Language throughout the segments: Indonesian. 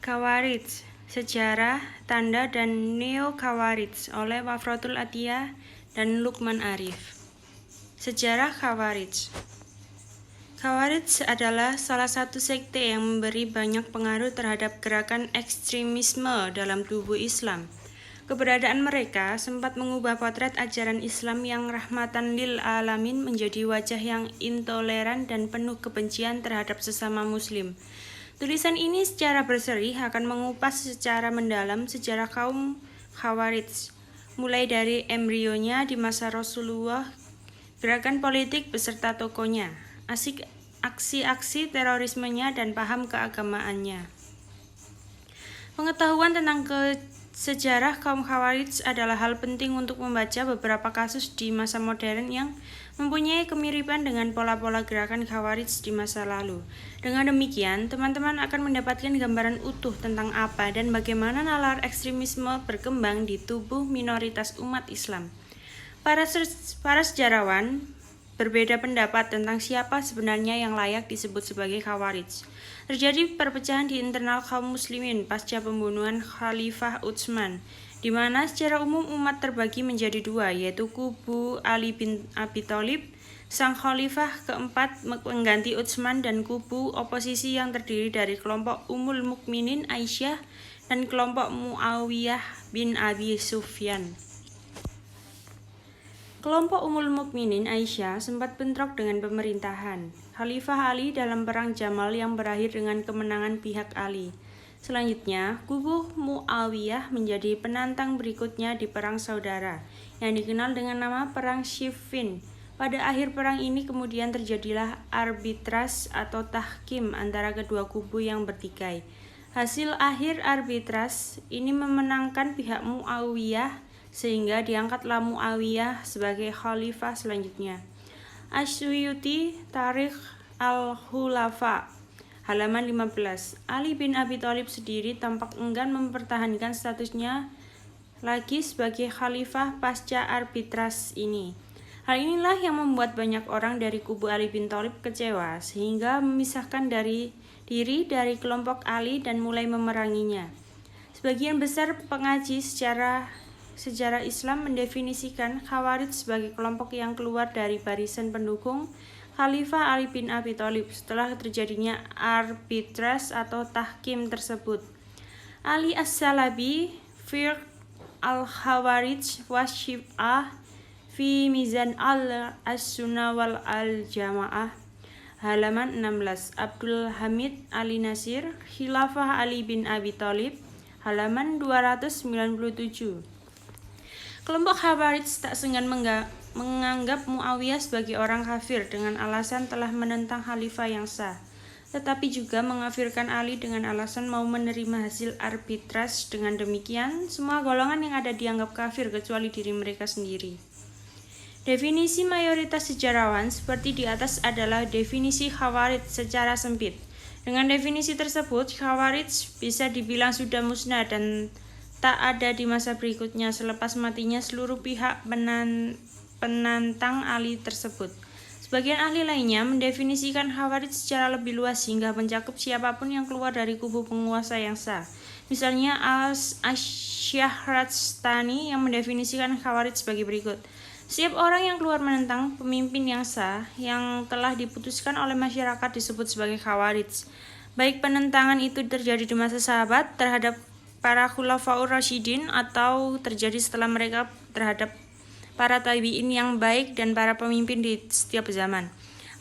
Khawarij, Sejarah, Tanda, dan Neo-Khawarij oleh Wafratul Atiyah dan Lukman Arif. Sejarah Khawarij. Khawarij adalah salah satu sekte yang memberi banyak pengaruh terhadap gerakan ekstremisme dalam tubuh Islam. Keberadaan mereka sempat mengubah potret ajaran Islam yang rahmatan lil alamin menjadi wajah yang intoleran dan penuh kebencian terhadap sesama muslim. Tulisan ini secara berseri akan mengupas secara mendalam sejarah kaum Khawarij, mulai dari embrionya di masa Rasulullah, gerakan politik beserta tokohnya, aksi-aksi terorismenya, dan paham keagamaannya. Pengetahuan tentang sejarah kaum Khawarij adalah hal penting untuk membaca beberapa kasus di masa modern yang mempunyai kemiripan dengan pola-pola gerakan Khawarij di masa lalu. Dengan demikian, teman-teman akan mendapatkan gambaran utuh tentang apa dan bagaimana nalar ekstremisme berkembang di tubuh minoritas umat Islam. Para sejarawan berbeda pendapat tentang siapa sebenarnya yang layak disebut sebagai Khawarij. Terjadi perpecahan di internal kaum muslimin pasca pembunuhan Khalifah Utsman, di mana secara umum umat terbagi menjadi dua, yaitu kubu Ali bin Abi Thalib, sang khalifah keempat pengganti Utsman, dan kubu oposisi yang terdiri dari kelompok Ummul Mukminin Aisyah dan kelompok Muawiyah bin Abi Sufyan. Kelompok Ummul Mukminin Aisyah sempat bentrok dengan pemerintahan Khalifah Ali dalam perang Jamal yang berakhir dengan kemenangan pihak Ali. Selanjutnya, kubu Muawiyah menjadi penantang berikutnya di perang saudara yang dikenal dengan nama Perang Siffin. Pada akhir perang ini kemudian terjadilah arbitras atau tahkim antara kedua kubu yang bertikai. Hasil akhir arbitras ini memenangkan pihak Muawiyah sehingga diangkatlah Muawiyah sebagai khalifah selanjutnya. Asyuyuti, Tarikh Al-Khulafa, halaman 15. Ali bin Abi Thalib sendiri tampak enggan mempertahankan statusnya lagi sebagai khalifah pasca arbitras ini. Hal inilah yang membuat banyak orang dari kubu Ali bin Thalib kecewa sehingga memisahkan diri dari kelompok Ali dan mulai memeranginya. Sebagian besar pengaji sejarah Islam mendefinisikan Khawarij sebagai kelompok yang keluar dari barisan pendukung Khalifah Ali bin Abi Thalib setelah terjadinya arbitras atau tahkim tersebut. Ali As-Salabi, Firq Al-Khawarij wa Syib'ah fi Mizan Al-Sunnah wal Al-Jamaah, halaman 16. Abdul Hamid Ali Nasir, Khilafah Ali bin Abi Thalib, halaman 297. Kelompok Khawarij tak segan menganggap Muawiyah sebagai orang kafir dengan alasan telah menentang khalifah yang sah, tetapi juga mengafirkan Ali dengan alasan mau menerima hasil arbitras. Dengan demikian, semua golongan yang ada dianggap kafir kecuali diri mereka sendiri. Definisi mayoritas sejarawan seperti di atas adalah definisi Khawarij secara sempit. Dengan definisi tersebut, Khawarij bisa dibilang sudah musnah dan tak ada di masa berikutnya selepas matinya seluruh pihak penantang Ali tersebut. Sebagian ahli lainnya mendefinisikan Khawarij secara lebih luas hingga mencakup siapapun yang keluar dari kubu penguasa yang sah. Misalnya Asy-Syahrastani yang mendefinisikan Khawarij sebagai berikut. Setiap orang yang keluar menentang pemimpin yang sah yang telah diputuskan oleh masyarakat disebut sebagai Khawarij. Baik penentangan itu terjadi di masa sahabat terhadap para Khulafaur Rasyidin atau terjadi setelah mereka terhadap para tabi'in yang baik dan para pemimpin di setiap zaman.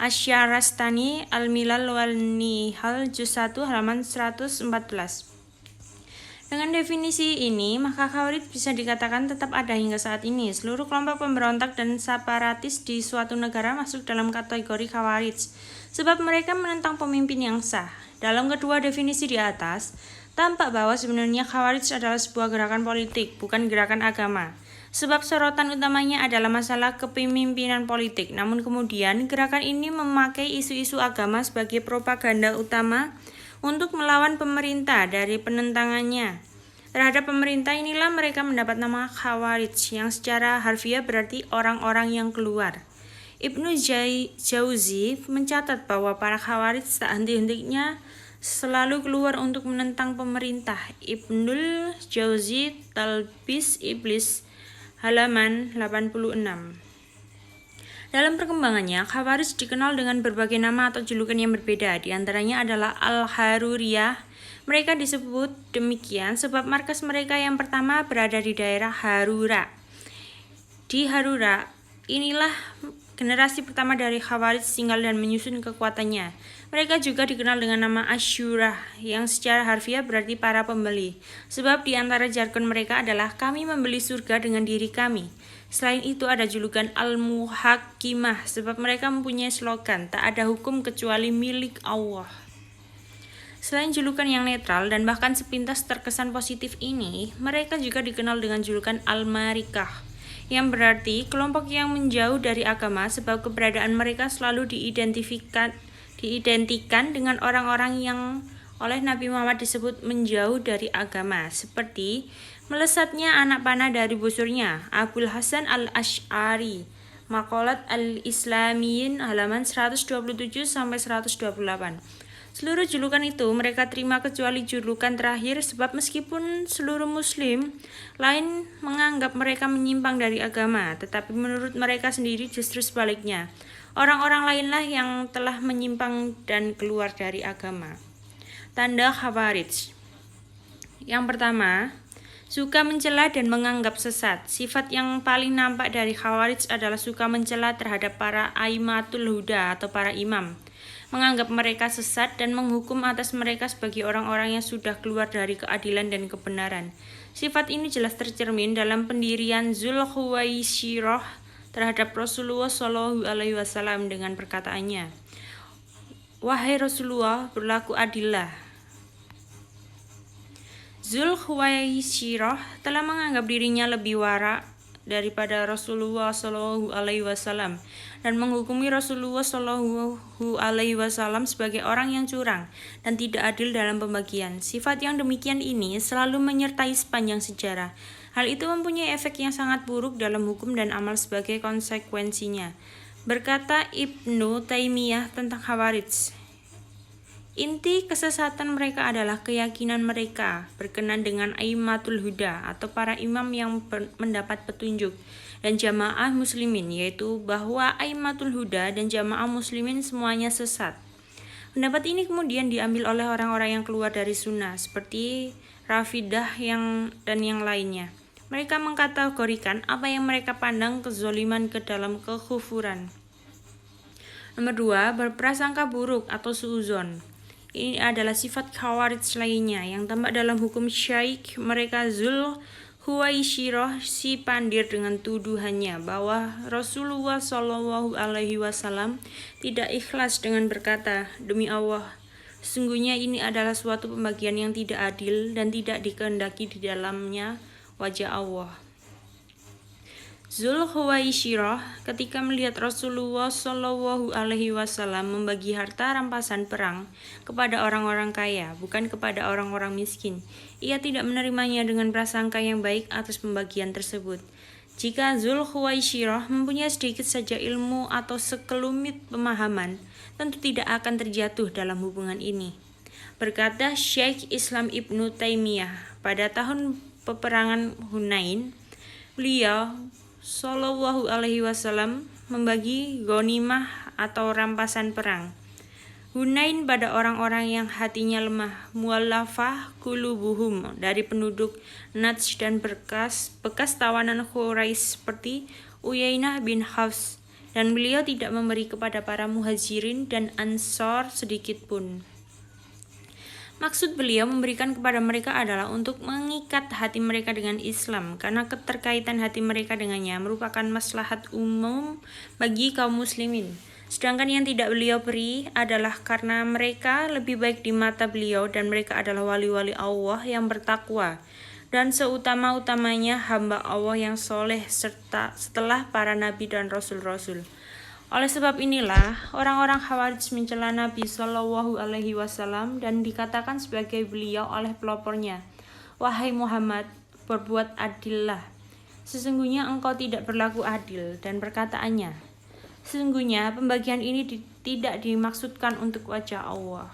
Asy-Syahrastani, Al-Milal wal Nihal, juz 1, halaman 114. Dengan definisi ini, maka Khawarij bisa dikatakan tetap ada hingga saat ini. Seluruh kelompok pemberontak dan separatis di suatu negara masuk dalam kategori Khawarij, sebab mereka menentang pemimpin yang sah. Dalam kedua definisi di atas, tampak bahwa sebenarnya Khawarij adalah sebuah gerakan politik, bukan gerakan agama. Sebab sorotan utamanya adalah masalah kepemimpinan politik. Namun kemudian gerakan ini memakai isu-isu agama sebagai propaganda utama untuk melawan pemerintah dari penentangannya. Terhadap pemerintah inilah mereka mendapat nama Khawarij yang secara harfiah berarti orang-orang yang keluar. Ibnu Jauzi mencatat bahwa para Khawarij tak henti-hentinya selalu keluar untuk menentang pemerintah. Ibnul Jauzi, Talbis Iblis, halaman 86. Dalam perkembangannya, Khawarij dikenal dengan berbagai nama atau julukan yang berbeda. Di antaranya adalah Al-Haruriyah. Mereka disebut demikian sebab markas mereka yang pertama berada di daerah Harura. Di Harura, inilah generasi pertama dari Khawarij tinggal dan menyusun kekuatannya. Mereka juga dikenal dengan nama Asyura, yang secara harfiah berarti para pembeli. Sebab di antara jargon mereka adalah kami membeli surga dengan diri kami. Selain itu ada julukan Al-Muhakkimah, sebab mereka mempunyai slogan, tak ada hukum kecuali milik Allah. Selain julukan yang netral dan bahkan sepintas terkesan positif ini, mereka juga dikenal dengan julukan Al-Marikah, yang berarti kelompok yang menjauh dari agama, sebab keberadaan mereka selalu diidentikan dengan orang-orang yang oleh Nabi Muhammad disebut menjauh dari agama, seperti melesatnya anak panah dari busurnya, Abul Hasan al-Asy'ari, Maqalat al-Islamiyin, halaman 127-128. Seluruh julukan itu mereka terima kecuali julukan terakhir, sebab meskipun seluruh muslim lain menganggap mereka menyimpang dari agama, tetapi menurut mereka sendiri justru sebaliknya. Orang-orang lainlah yang telah menyimpang dan keluar dari agama. Tanda Khawarij. Yang pertama, suka mencela dan menganggap sesat. Sifat yang paling nampak dari Khawarij adalah suka mencela terhadap para aimatul huda atau para imam, menganggap mereka sesat dan menghukum atas mereka sebagai orang-orang yang sudah keluar dari keadilan dan kebenaran. Sifat ini jelas tercermin dalam pendirian Dzulkhuwaisirah terhadap Rasulullah SAW dengan perkataannya, "Wahai Rasulullah, berlaku adillah." Dzulkhuwaisirah telah menganggap dirinya lebih wara daripada Rasulullah SAW dan menghukumi Rasulullah SAW sebagai orang yang curang dan tidak adil dalam pembagian. Sifat yang demikian ini selalu menyertai sepanjang sejarah. Hal itu mempunyai efek yang sangat buruk dalam hukum dan amal sebagai konsekuensinya. Berkata Ibnu Taimiyah tentang Khawarij, inti kesesatan mereka adalah keyakinan mereka berkenan dengan aimatul huda atau para imam yang mendapat petunjuk dan jamaah muslimin, yaitu bahwa aimatul huda dan jamaah muslimin semuanya sesat. Pendapat ini kemudian diambil oleh orang-orang yang keluar dari sunnah seperti Rafidah dan yang lainnya. Mereka mengkategorikan apa yang mereka pandang kezoliman ke dalam kekufuran. Nomor 2, berprasangka buruk atau suuzon. Ini adalah sifat Khawarij lainnya yang tampak dalam hukum syaikh mereka. Dzulkhuwaisirah si pandir dengan tuduhannya bahwa Rasulullah SAW tidak ikhlas dengan berkata, "Demi Allah, sesungguhnya ini adalah suatu pembagian yang tidak adil dan tidak dikehendaki di dalamnya wajah Allah." Dzulkhuwaisirah ketika melihat Rasulullah SAW membagi harta rampasan perang kepada orang-orang kaya, bukan kepada orang-orang miskin, ia tidak menerimanya dengan prasangka yang baik atas pembagian tersebut. Jika Dzulkhuwaisirah mempunyai sedikit saja ilmu atau sekelumit pemahaman, tentu tidak akan terjatuh dalam hubungan ini. Berkata Syekh Islam Ibnu Taimiyah, pada tahun peperangan Hunain, beliau SAW membagi ghanimah atau rampasan perang Hunain pada orang-orang yang hatinya lemah, muallafah qulubuhum, dari penduduk Najd dan bekas tawanan Quraisy seperti Uyainah bin Hafs, dan beliau tidak memberi kepada para muhajirin dan ansor sedikit pun. Maksud beliau memberikan kepada mereka adalah untuk mengikat hati mereka dengan Islam, karena keterkaitan hati mereka dengannya merupakan maslahat umum bagi kaum muslimin. Sedangkan yang tidak beliau beri adalah karena mereka lebih baik di mata beliau dan mereka adalah wali-wali Allah yang bertakwa dan seutama-utamanya hamba Allah yang soleh serta setelah para nabi dan rasul-rasul. Oleh sebab inilah orang-orang Khawarij mencela Nabi SAW dan dikatakan sebagai beliau oleh pelopornya, "Wahai Muhammad, berbuat adillah. Sesungguhnya engkau tidak berlaku adil." Dan perkataannya, "Sesungguhnya pembagian ini tidak dimaksudkan untuk wajah Allah."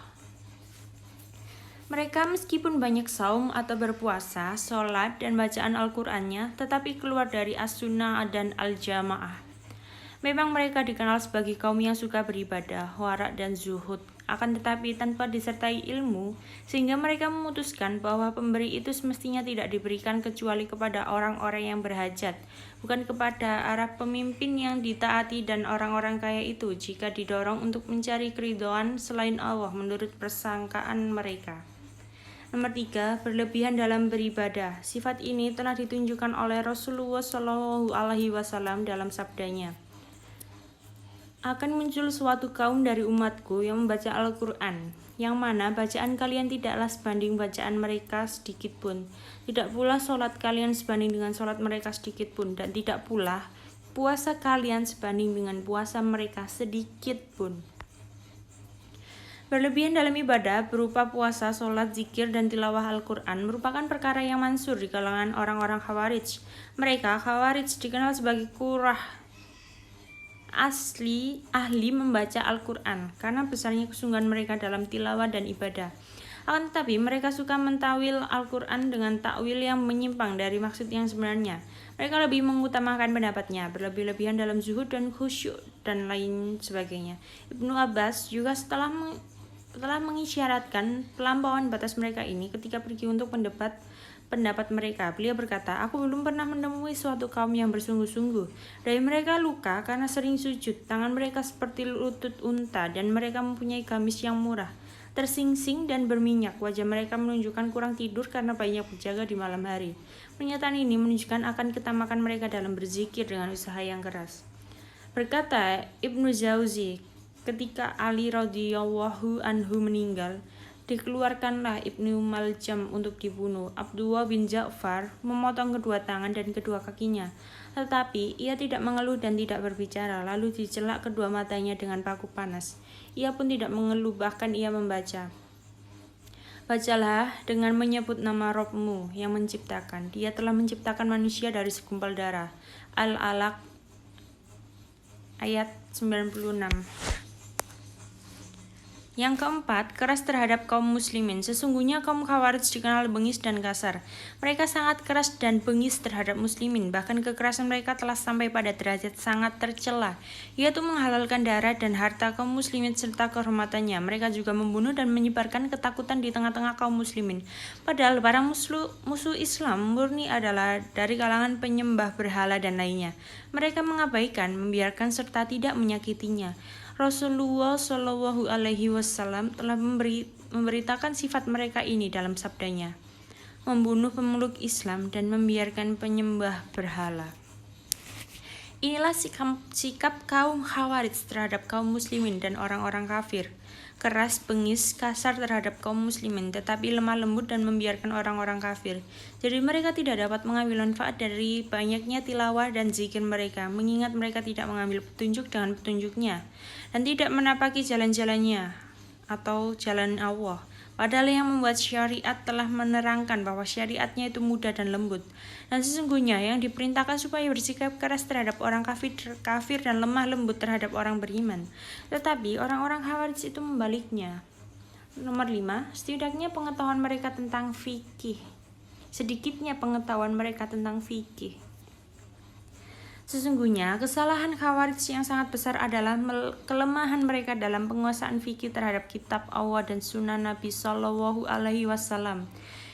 Mereka meskipun banyak saum atau berpuasa, sholat, dan bacaan Al-Qur'annya, tetapi keluar dari as-sunnah dan al-jamaah. Memang mereka dikenal sebagai kaum yang suka beribadah, warak, dan zuhud, akan tetapi tanpa disertai ilmu, sehingga mereka memutuskan bahwa pemberi itu semestinya tidak diberikan kecuali kepada orang-orang yang berhajat, bukan kepada arah pemimpin yang ditaati dan orang-orang kaya itu jika didorong untuk mencari keridhaan selain Allah menurut persangkaan mereka. Nomor 3, berlebihan dalam beribadah. Sifat ini telah ditunjukkan oleh Rasulullah SAW dalam sabdanya. Akan muncul suatu kaum dari umatku yang membaca Al-Quran, yang mana bacaan kalian tidaklah sebanding bacaan mereka sedikit pun. Tidak pula sholat kalian sebanding dengan sholat mereka sedikit pun, dan tidak pula puasa kalian sebanding dengan puasa mereka sedikit pun. Berlebihan dalam ibadah berupa puasa, sholat, zikir, dan tilawah Al-Quran merupakan perkara yang mansur di kalangan orang-orang Khawarij. Mereka, Khawarij, dikenal sebagai qurrah ahli membaca Al-Quran karena besarnya kesungguhan mereka dalam tilawah dan ibadah. Akan tetapi mereka suka mentawil Al-Quran dengan takwil yang menyimpang dari maksud yang sebenarnya. Mereka lebih mengutamakan pendapatnya, berlebih-lebihan dalam zuhud dan khusyuk, dan lain sebagainya. Ibnu Abbas juga telah mengisyaratkan pelampauan batas mereka ini ketika pergi untuk pendapat mereka. Beliau berkata, aku belum pernah menemui suatu kaum yang bersungguh-sungguh. Dari mereka luka karena sering sujud, tangan mereka seperti lutut unta, dan mereka mempunyai gamis yang murah, tersingsing dan berminyak. Wajah mereka menunjukkan kurang tidur karena banyak berjaga di malam hari. Pernyataan ini menunjukkan akan ketamakan mereka dalam berzikir dengan usaha yang keras. Berkata Ibnu Jauzi, ketika Ali radhiyallahu anhu meninggal, dikeluarkanlah Ibnu Maljam untuk dibunuh. Abdullah bin Ja'far memotong kedua tangan dan kedua kakinya, tetapi ia tidak mengeluh dan tidak berbicara, lalu dicelak kedua matanya dengan paku panas. Ia pun tidak mengeluh, bahkan ia membaca, bacalah dengan menyebut nama Rabbmu yang menciptakan. Dia telah menciptakan manusia dari segumpal darah. Al-Alaq ayat 96. Yang keempat, keras terhadap kaum muslimin. Sesungguhnya kaum Khawarij dikenal bengis dan kasar. Mereka sangat keras dan bengis terhadap muslimin. Bahkan kekerasan mereka telah sampai pada derajat sangat tercela, yaitu menghalalkan darah dan harta kaum muslimin serta kehormatannya. Mereka juga membunuh dan menyebarkan ketakutan di tengah-tengah kaum muslimin. Padahal para musuh Islam murni adalah dari kalangan penyembah berhala dan lainnya. Mereka mengabaikan, membiarkan serta tidak menyakitinya. Rasulullah Shallallahu Alaihi Wasallam telah memberitakan sifat mereka ini dalam sabdanya, membunuh pemeluk Islam dan membiarkan penyembah berhala. Inilah sikap kaum Khawarij terhadap kaum muslimin dan orang-orang kafir. Keras, bengis, kasar terhadap kaum muslimin, tetapi lemah lembut dan membiarkan orang-orang kafir. Jadi mereka tidak dapat mengambil manfaat dari banyaknya tilawah dan zikir mereka, mengingat mereka tidak mengambil petunjuk dengan petunjuknya, dan tidak menapaki jalan-jalannya atau jalan Allah. Padahal yang membuat syariat telah menerangkan bahwa syariatnya itu mudah dan lembut. Dan sesungguhnya yang diperintahkan supaya bersikap keras terhadap orang kafir dan lemah lembut terhadap orang beriman. Tetapi orang-orang Khawarij itu membaliknya. Nomor 5, setidaknya pengetahuan mereka tentang fikih. Sedikitnya pengetahuan mereka tentang fikih. Sesungguhnya, kesalahan Khawarij yang sangat besar adalah kelemahan mereka dalam penguasaan fikih terhadap kitab Allah dan sunnah Nabi Shallallahu Alaihi Wasallam.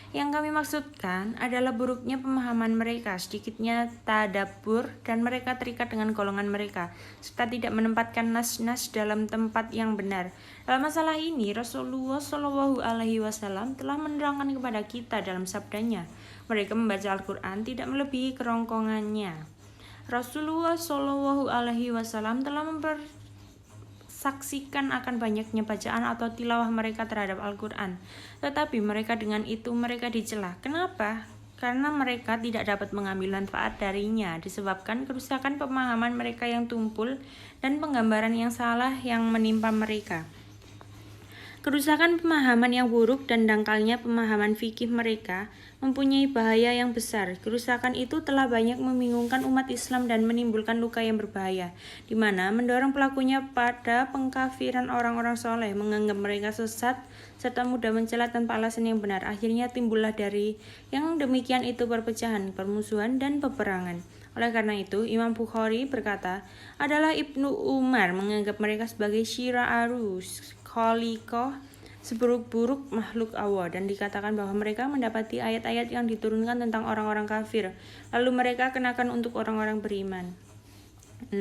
Yang kami maksudkan adalah buruknya pemahaman mereka, sedikitnya tadabbur, dan mereka terikat dengan golongan mereka, serta tidak menempatkan nas-nas dalam tempat yang benar. Dalam masalah ini, Rasulullah Shallallahu Alaihi Wasallam telah menerangkan kepada kita dalam sabdanya, mereka membaca Al-Quran tidak melebihi kerongkongannya. Rasulullah Shallallahu Alaihi Wasallam telah mempersaksikan akan banyaknya bacaan atau tilawah mereka terhadap Al-Quran, tetapi mereka dengan itu mereka dicela. Kenapa? Karena mereka tidak dapat mengambil manfaat darinya, disebabkan kerusakan pemahaman mereka yang tumpul dan penggambaran yang salah yang menimpa mereka. Kerusakan pemahaman yang buruk dan dangkalnya pemahaman fikih mereka mempunyai bahaya yang besar. Kerusakan itu telah banyak membingungkan umat Islam dan menimbulkan luka yang berbahaya, di mana mendorong pelakunya pada pengkafiran orang-orang soleh, menganggap mereka sesat, serta mudah mencela tanpa alasan yang benar. Akhirnya timbullah dari yang demikian itu perpecahan, permusuhan, dan peperangan. Oleh karena itu, Imam Bukhari berkata, adalah Ibnu Umar menganggap mereka sebagai syira'arus, khaliqah, seburuk-buruk makhluk Allah, dan dikatakan bahwa mereka mendapati ayat-ayat yang diturunkan tentang orang-orang kafir, lalu mereka kenakan untuk orang-orang beriman. 6.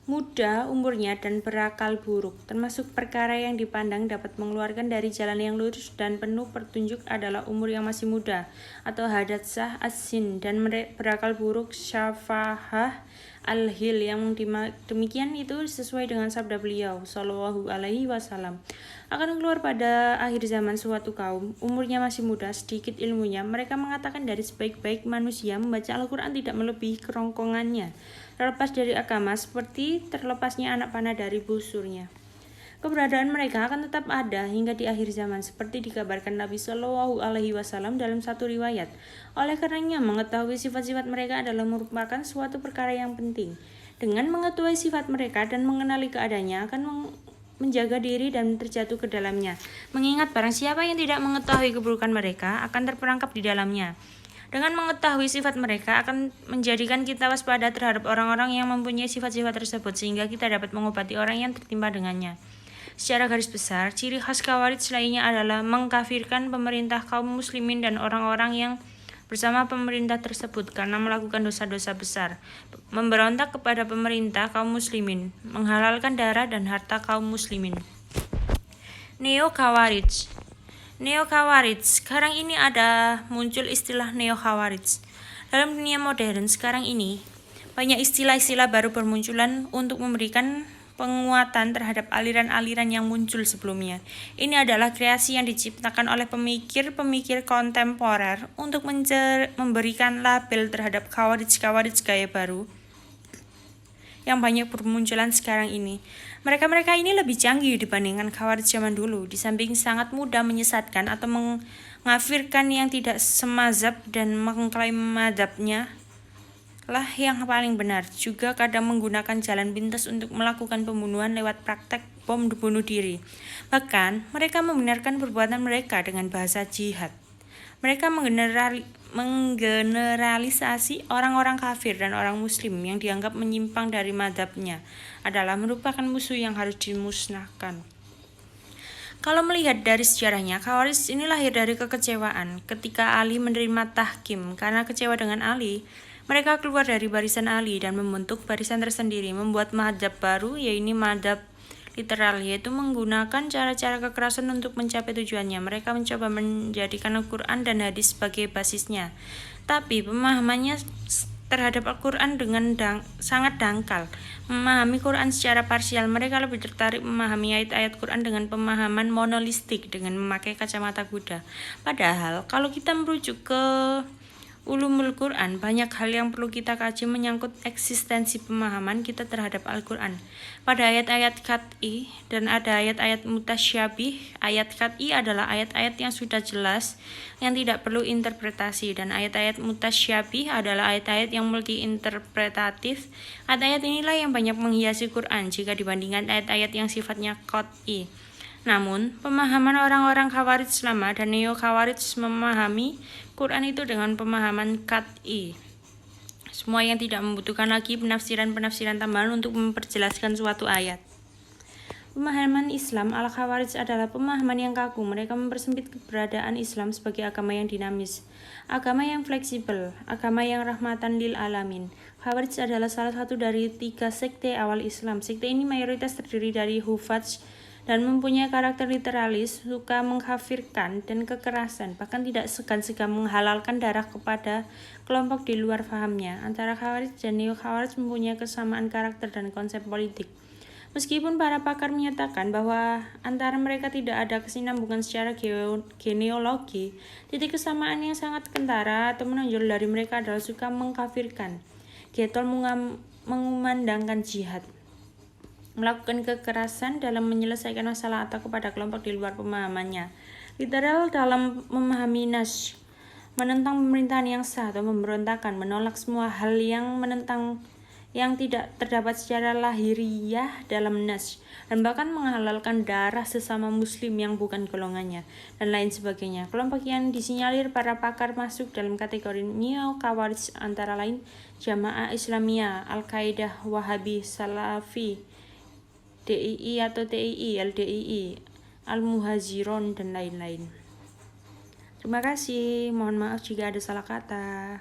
Muda umurnya dan berakal buruk, termasuk perkara yang dipandang dapat mengeluarkan dari jalan yang lurus dan penuh petunjuk adalah umur yang masih muda atau hadatsah as-sin, dan berakal buruk syafahah al-hil, yang demikian itu sesuai dengan sabda beliau Shallallahu Alaihi Wasallam. Akan keluar pada akhir zaman suatu kaum, umurnya masih muda, sedikit ilmunya, mereka mengatakan dari sebaik-baik manusia membaca Al-Quran tidak melebihi kerongkongannya, terlepas dari agama seperti terlepasnya anak panah dari busurnya. Keberadaan mereka akan tetap ada hingga di akhir zaman, seperti dikabarkan Nabi Shallallahu Alaihi Wasallam dalam satu riwayat. Oleh karenanya, mengetahui sifat-sifat mereka adalah merupakan suatu perkara yang penting. Dengan mengetahui sifat mereka dan mengenali keadaannya akan menjaga diri dan terjatuh ke dalamnya. Mengingat barang siapa yang tidak mengetahui keburukan mereka akan terperangkap di dalamnya. Dengan mengetahui sifat mereka akan menjadikan kita waspada terhadap orang-orang yang mempunyai sifat-sifat tersebut, sehingga kita dapat mengobati orang yang tertimpa dengannya. Secara garis besar, ciri khas Khawarij lainnya adalah mengkafirkan pemerintah kaum muslimin dan orang-orang yang bersama pemerintah tersebut karena melakukan dosa-dosa besar, memberontak kepada pemerintah kaum muslimin, menghalalkan darah dan harta kaum muslimin. Neo-Khawarij. Neo-Khawarij, sekarang ini ada muncul istilah Neo-Khawarij. Dalam dunia modern sekarang ini, banyak istilah-istilah baru bermunculan untuk memberikan penguatan terhadap aliran-aliran yang muncul sebelumnya. Ini adalah kreasi yang diciptakan oleh pemikir-pemikir kontemporer untuk memberikan label terhadap Khawarij-Khawarij gaya baru yang banyak bermunculan sekarang ini. Mereka-mereka ini lebih canggih dibandingkan Khawarij zaman dulu, di samping sangat mudah menyesatkan atau mengafirkan yang tidak semazhab dan mengklaim mazhabnya lah yang paling benar. Juga kadang menggunakan jalan pintas untuk melakukan pembunuhan lewat praktek bom bunuh diri. Bahkan mereka membenarkan perbuatan mereka dengan bahasa jihad. Mereka menggeneralisasi orang-orang kafir dan orang muslim yang dianggap menyimpang dari mazhabnya adalah merupakan musuh yang harus dimusnahkan. Kalau melihat dari sejarahnya, Khawarij ini lahir dari kekecewaan ketika Ali menerima tahkim. Karena kecewa dengan Ali, mereka keluar dari barisan Ali dan membentuk barisan tersendiri, membuat mazhab baru, yaitu mazhab literal, yaitu menggunakan cara-cara kekerasan untuk mencapai tujuannya. Mereka mencoba menjadikan Al-Quran dan hadis sebagai basisnya, tapi pemahamannya terhadap Al-Quran dengan sangat dangkal. Memahami Quran secara parsial, mereka lebih tertarik memahami ayat-ayat Quran dengan pemahaman monolistik dengan memakai kacamata kuda. Padahal kalau kita merujuk ke Ulumul Quran, banyak hal yang perlu kita kaji menyangkut eksistensi pemahaman kita terhadap Al-Quran. Pada ayat-ayat qat'i dan ada ayat-ayat mutasyabih. Ayat qat'i adalah ayat-ayat yang sudah jelas, yang tidak perlu interpretasi, dan ayat-ayat mutasyabih adalah ayat-ayat yang multi-interpretatif. Ayat-ayat inilah yang banyak menghiasi Quran jika dibandingkan ayat-ayat yang sifatnya qat'i. Namun, pemahaman orang-orang Khawarij lama dan Neo-Khawarij memahami Quran itu dengan pemahaman qat'i. Semua yang tidak membutuhkan lagi penafsiran-penafsiran tambahan untuk memperjelaskan suatu ayat. Pemahaman Islam al-Khawarij adalah pemahaman yang kaku. Mereka mempersempit keberadaan Islam sebagai agama yang dinamis, agama yang fleksibel, agama yang rahmatan lil alamin. Khawarij adalah salah satu dari 3 sekte awal Islam. Sekte ini mayoritas terdiri dari hufadz dan mempunyai karakter literalis, suka mengkafirkan dan kekerasan, bahkan tidak segan-segan menghalalkan darah kepada kelompok di luar fahamnya. Antara Khawarij dan Neo-Khawarij mempunyai kesamaan karakter dan konsep politik. Meskipun para pakar menyatakan bahwa antara mereka tidak ada kesinambungan secara genealogi, titik kesamaan yang sangat kentara atau menonjol dari mereka adalah suka mengkafirkan, getol mengumandangkan jihad. melakukan kekerasan dalam menyelesaikan masalah atau kepada kelompok di luar pemahamannya. Literal dalam memahami nas, menentang pemerintahan yang sah atau memberontakan, menolak semua hal yang tidak terdapat secara lahiriah dalam nas, dan bahkan menghalalkan darah sesama muslim yang bukan golongannya, dan lain sebagainya. Kelompok yang disinyalir para pakar masuk dalam kategori neo-Khawarij antara lain Jamaah Islamiyah, Al-Qaeda, Wahabi, Salafi, DII atau TII, LDII, Al-Muhajirun, dan lain-lain. Terima kasih, mohon maaf jika ada salah kata.